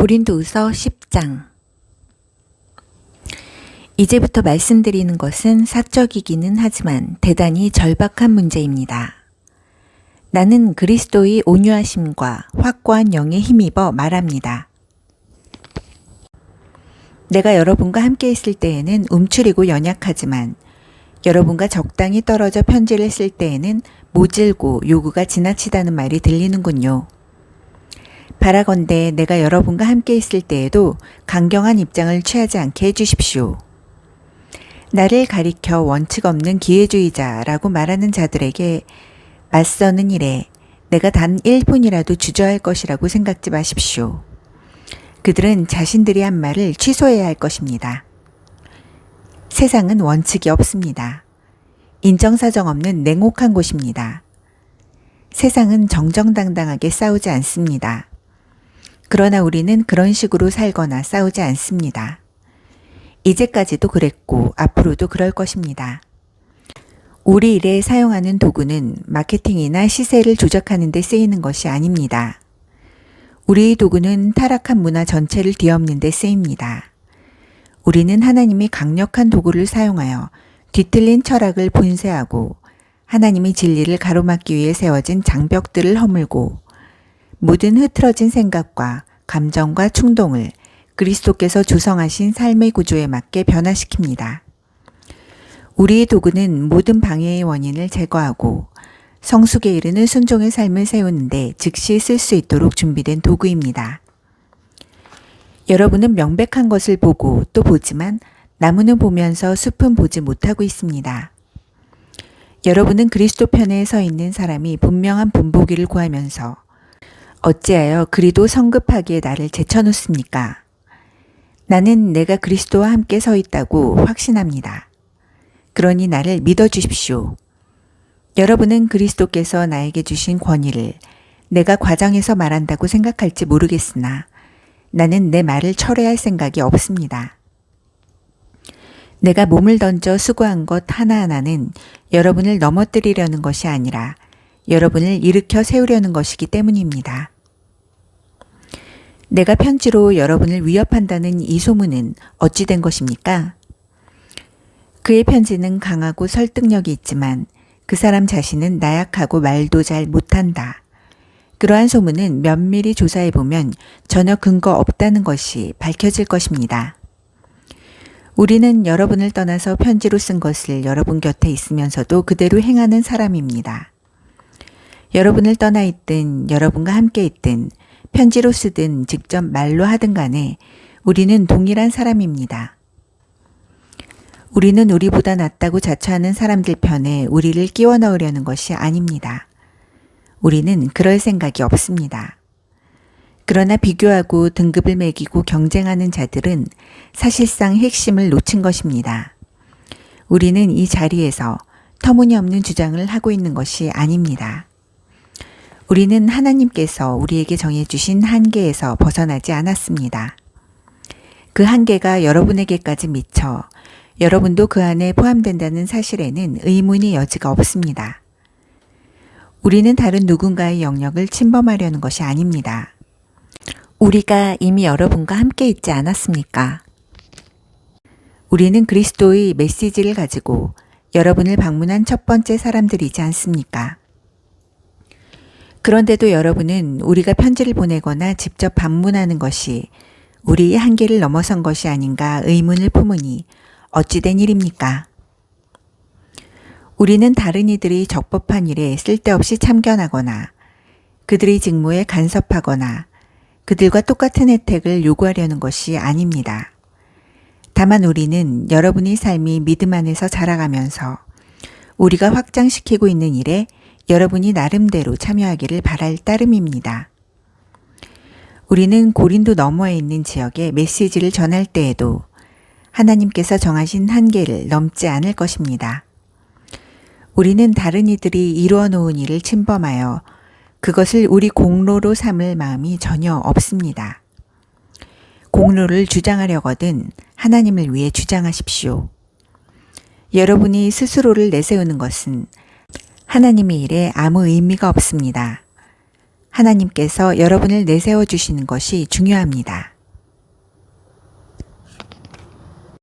고린도후서 10장. 이제부터 말씀드리는 것은 사적이기는 하지만 대단히 절박한 문제입니다. 나는 그리스도의 온유하심과 확고한 영에 힘입어 말합니다. 내가 여러분과 함께 있을 때에는 움츠리고 연약하지만 여러분과 적당히 떨어져 편지를 쓸 때에는 모질고 요구가 지나치다는 말이 들리는군요. 바라건대 내가 여러분과 함께 있을 때에도 강경한 입장을 취하지 않게 해주십시오. 나를 가리켜 원칙 없는 기회주의자라고 말하는 자들에게 맞서는 일에 내가 단 1분이라도 주저할 것이라고 생각지 마십시오. 그들은 자신들이 한 말을 취소해야 할 것입니다. 세상은 원칙이 없습니다. 인정사정 없는 냉혹한 곳입니다. 세상은 정정당당하게 싸우지 않습니다. 그러나 우리는 그런 식으로 살거나 싸우지 않습니다. 이제까지도 그랬고 앞으로도 그럴 것입니다. 우리 일에 사용하는 도구는 마케팅이나 시세를 조작하는 데 쓰이는 것이 아닙니다. 우리의 도구는 타락한 문화 전체를 뒤엎는 데 쓰입니다. 우리는 하나님이 강력한 도구를 사용하여 뒤틀린 철학을 분쇄하고 하나님의 진리를 가로막기 위해 세워진 장벽들을 허물고 모든 흐트러진 생각과 감정과 충동을 그리스도께서 조성하신 삶의 구조에 맞게 변화시킵니다. 우리의 도구는 모든 방해의 원인을 제거하고 성숙에 이르는 순종의 삶을 세우는데 즉시 쓸 수 있도록 준비된 도구입니다. 여러분은 명백한 것을 보고 또 보지만 나무는 보면서 숲은 보지 못하고 있습니다. 여러분은 그리스도 편에 서 있는 사람이 분명한 본보기를 구하면서 어찌하여 그리도 성급하기에 나를 제쳐놓습니까? 나는 내가 그리스도와 함께 서 있다고 확신합니다. 그러니 나를 믿어주십시오. 여러분은 그리스도께서 나에게 주신 권위를 내가 과정에서 말한다고 생각할지 모르겠으나 나는 내 말을 철회할 생각이 없습니다. 내가 몸을 던져 수고한 것 하나하나는 여러분을 넘어뜨리려는 것이 아니라 여러분을 일으켜 세우려는 것이기 때문입니다. 내가 편지로 여러분을 위협한다는 이 소문은 어찌 된 것입니까? 그의 편지는 강하고 설득력이 있지만 그 사람 자신은 나약하고 말도 잘 못한다. 그러한 소문은 면밀히 조사해보면 전혀 근거 없다는 것이 밝혀질 것입니다. 우리는 여러분을 떠나서 편지로 쓴 것을 여러분 곁에 있으면서도 그대로 행하는 사람입니다. 여러분을 떠나 있든 여러분과 함께 있든 편지로 쓰든 직접 말로 하든 간에 우리는 동일한 사람입니다. 우리는 우리보다 낫다고 자처하는 사람들 편에 우리를 끼워 넣으려는 것이 아닙니다. 우리는 그럴 생각이 없습니다. 그러나 비교하고 등급을 매기고 경쟁하는 자들은 사실상 핵심을 놓친 것입니다. 우리는 이 자리에서 터무니없는 주장을 하고 있는 것이 아닙니다. 우리는 하나님께서 우리에게 정해주신 한계에서 벗어나지 않았습니다. 그 한계가 여러분에게까지 미쳐 여러분도 그 안에 포함된다는 사실에는 의문의 여지가 없습니다. 우리는 다른 누군가의 영역을 침범하려는 것이 아닙니다. 우리가 이미 여러분과 함께 있지 않았습니까? 우리는 그리스도의 메시지를 가지고 여러분을 방문한 첫 번째 사람들이지 않습니까? 그런데도 여러분은 우리가 편지를 보내거나 직접 방문하는 것이 우리의 한계를 넘어선 것이 아닌가 의문을 품으니 어찌된 일입니까? 우리는 다른 이들이 적법한 일에 쓸데없이 참견하거나 그들의 직무에 간섭하거나 그들과 똑같은 혜택을 요구하려는 것이 아닙니다. 다만 우리는 여러분의 삶이 믿음 안에서 자라가면서 우리가 확장시키고 있는 일에 여러분이 나름대로 참여하기를 바랄 따름입니다. 우리는 고린도 너머에 있는 지역에 메시지를 전할 때에도 하나님께서 정하신 한계를 넘지 않을 것입니다. 우리는 다른 이들이 이루어 놓은 일을 침범하여 그것을 우리 공로로 삼을 마음이 전혀 없습니다. 공로를 주장하려거든 하나님을 위해 주장하십시오. 여러분이 스스로를 내세우는 것은 하나님의 일에 아무 의미가 없습니다. 하나님께서 여러분을 내세워 주시는 것이 중요합니다.